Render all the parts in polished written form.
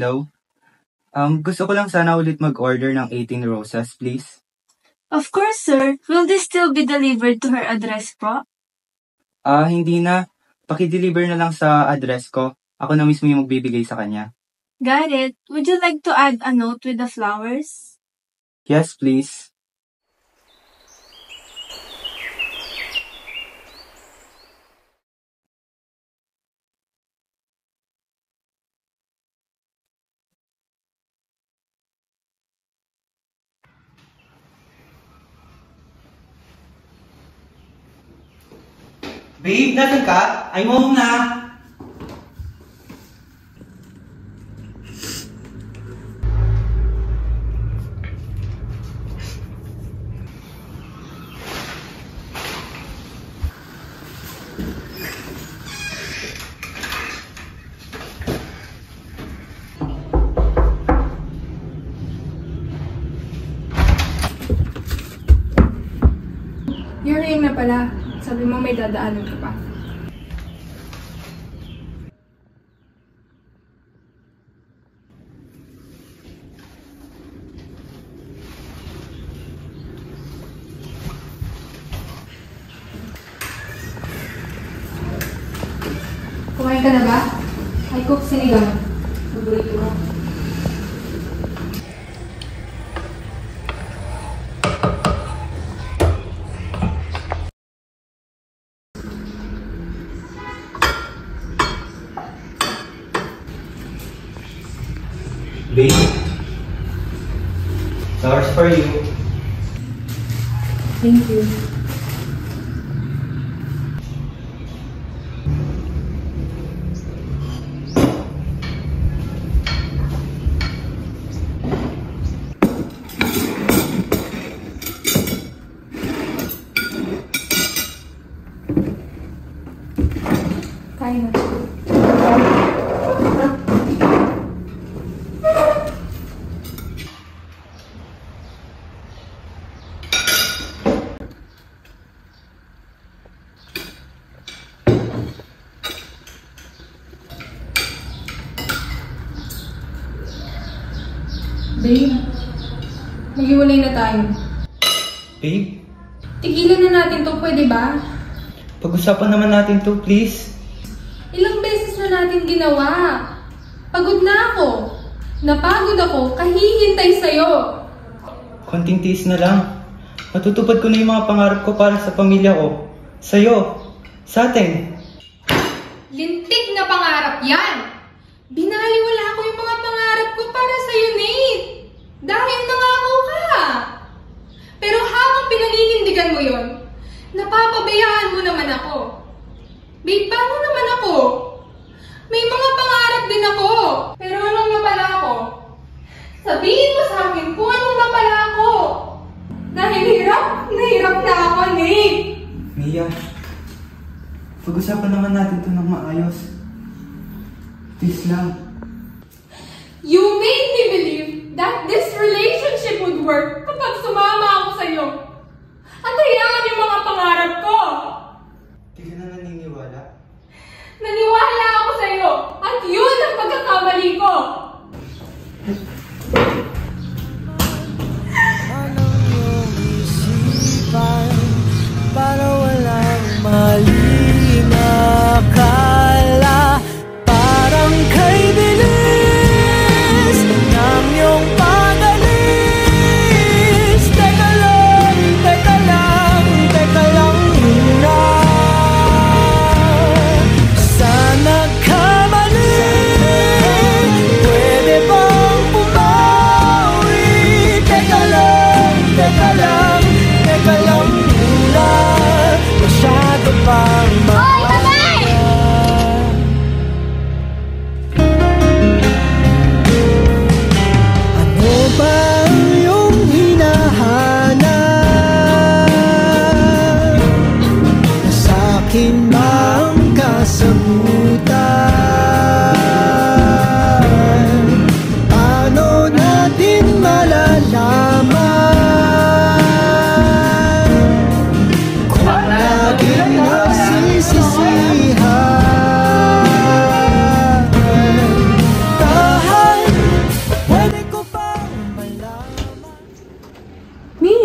hello. Gusto ko lang sana ulit mag-order ng 18 roses, please. Of course, sir. Will this still be delivered to her address po? Hindi na. Paki-deliver na lang sa address ko. Ako na mismo yung magbibigay sa kanya. Got it. Would you like to add a note with the flowers? Yes, please. Babe, nasan ka? I'm home na! You're here na pala. Sabi mo may dadaanan ka pa. Kumain ka na ba? I cook sinigang. Paborito mo. Babe, flowers for you. Thank you. Kain na. Babe, maghiwalay na tayo. Babe, Tigilan na natin to, pwede ba? pag-usapan naman natin to, please. Ilang beses na natin ginawa. Pagod na ako. Napagod ako, kahihintay sa'yo. Konting tiis na lang. Matutupad ko na yung mga pangarap ko para sa pamilya ko. Sa'yo. Sa atin. Lintik na pangarap yan! Binaliwala ko yung mga pangarap ko para sa'yo, Nate. Dahil nangako ka. Pero habang pinaninindigan mo yon, napapabayaan mo naman ako. Babe, paano naman ako? May mga pangarap din ako. Pero anong napala ako? Sabihin mo sa akin kung anong napala ako. Dahil nahirap na ako, Nate. Mia, pag-usapan naman natin to ng maayos. Please lang. You made me believe that this relationship would work kapag sumama ako sa'yo. At hayaan yung mga pangarap ko. Hindi ka na naniniwala? Naniwala ako sa'yo. At yun ang pagkakamali ko. Anong iyong isipan para walang maling akala? Parang kay bilis ng iyong pagaling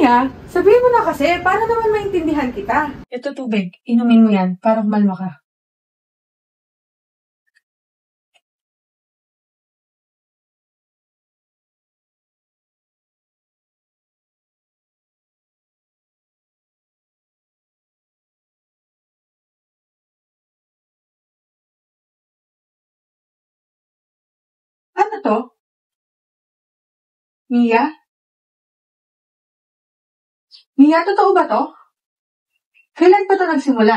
Mia, sabihin mo na kasi para naman maintindihan kita. Ito tubig. Inumin mo yan para kumalma ka. Ano to? Mia? Mia, totoo ba to? Kailan pa to nagsimula?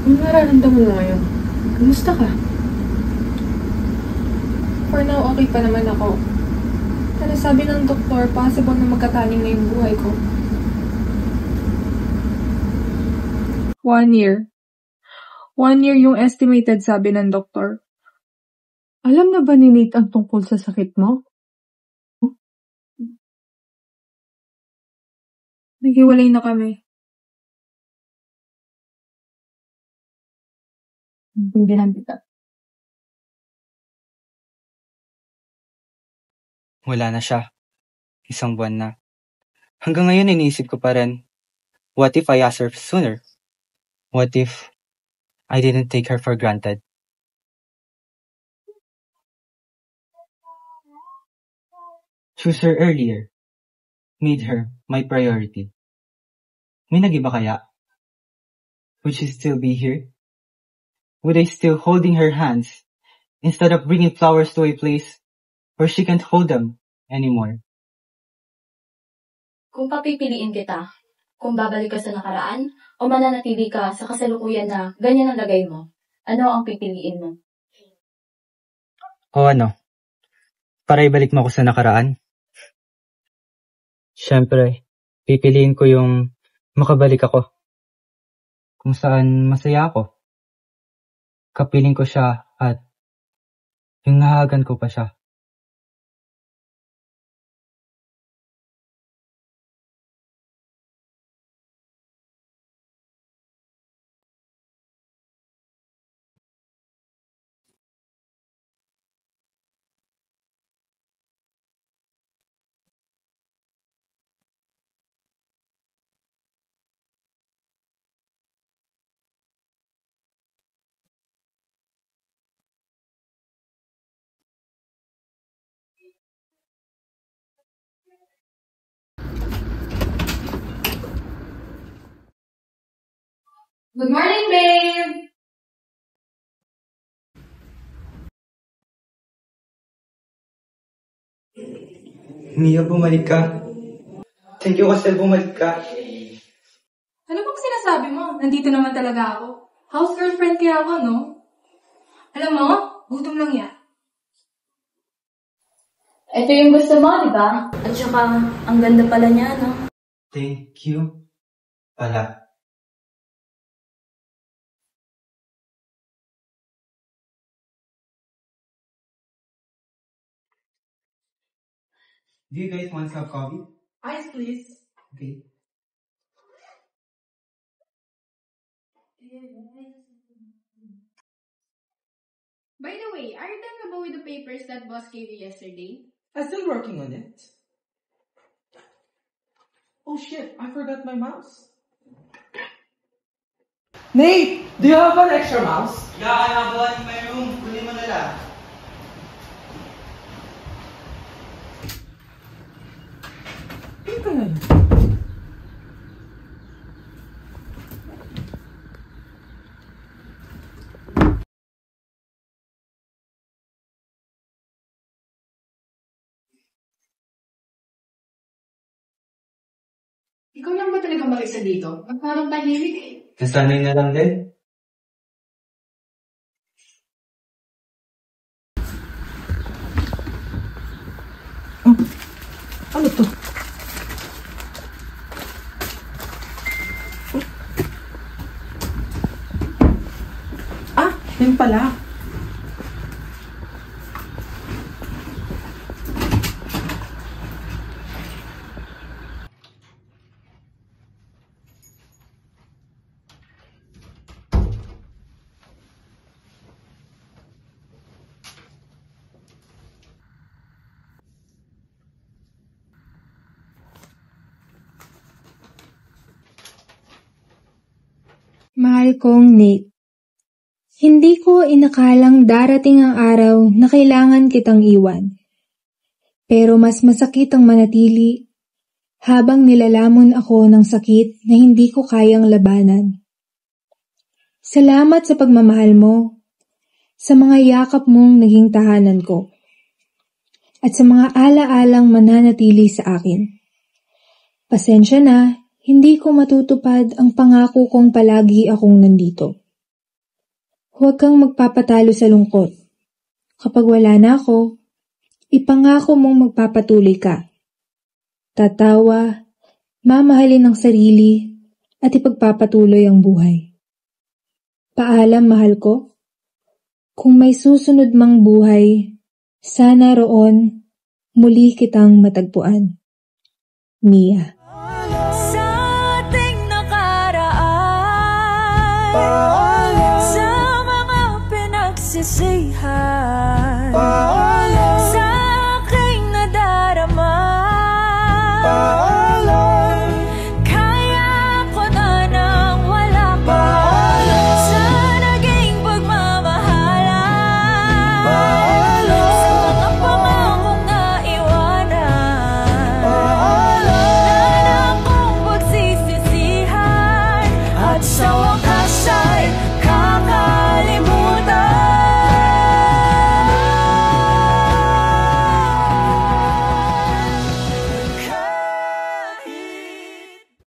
Ano nararamdaman mo ngayon? Kumusta ka? For now, okay pa naman ako. Pero sabi ng doktor, possible na magkataling na yung buhay ko. 1 year. 1 year yung estimated, sabi ng doktor. Alam na ba ni Nate ang tungkol sa sakit mo? Naghiwalay na kami. Bindihan kita. Wala na siya. 1 buwan na. Hanggang ngayon iniisip ko pa rin, what if I asked her sooner? What if I didn't take her for granted? Choose her earlier. Made her my priority. May nag-iba kaya? Would she still be here? Would I still holding her hands instead of bringing flowers to a place where she can't hold them anymore? Kung papipiliin kita, kung babalik ka sa nakaraan o mananatili ka sa kasalukuyan na ganyan ang lagay mo, ano ang pipiliin mo? O ano? Para ibalik mo ako sa nakaraan? Siyempre, pipiliin ko yung makabalik ako. Kung saan masaya ako. Kapiling ko siya at yung nahagan ko pa siya. Good morning, babe! Mia, bumalik ka. Thank you kasi bumalik ka. Ano bang sinasabi mo? Nandito naman talaga ako. House girlfriend kaya ako, no? Alam mo, gutom lang yan. Ito yung gusto mo, di ba? At saka, ang ganda pala niya, no? Thank you. Pala. Do you guys want some coffee? Ice, please. Okay. By the way, are you done na ba with the papers that boss gave you yesterday? I'm still working on it. Oh shit, I forgot my mouse. Nate, do you have an extra mouse? Yeah, I have one in my room. Kunin mo na lang. Ano ka na? Ikaw lang ba talaga mag-isa dito? At parang tahimik eh. Nasanay na lang din. Ano to? Ah, yun pala. Mahal kong Nate, hindi ko inakalang darating ang araw na kailangan kitang iwan. Pero mas masakit ang manatili habang nilalamon ako ng sakit na hindi ko kayang labanan. Salamat sa pagmamahal mo, sa mga yakap mong naging tahanan ko, at sa mga alaalang mananatili sa akin. Pasensya na, hindi ko matutupad ang pangako kong palagi akong nandito. Huwag kang magpapatalo sa lungkot. Kapag wala na ako, ipangako mong magpapatuloy ka. Tatawa, mamahalin ang sarili, at ipagpapatuloy ang buhay. Paalam, mahal ko. Kung may susunod mang buhay, sana roon muli kitang matagpuan. Mia.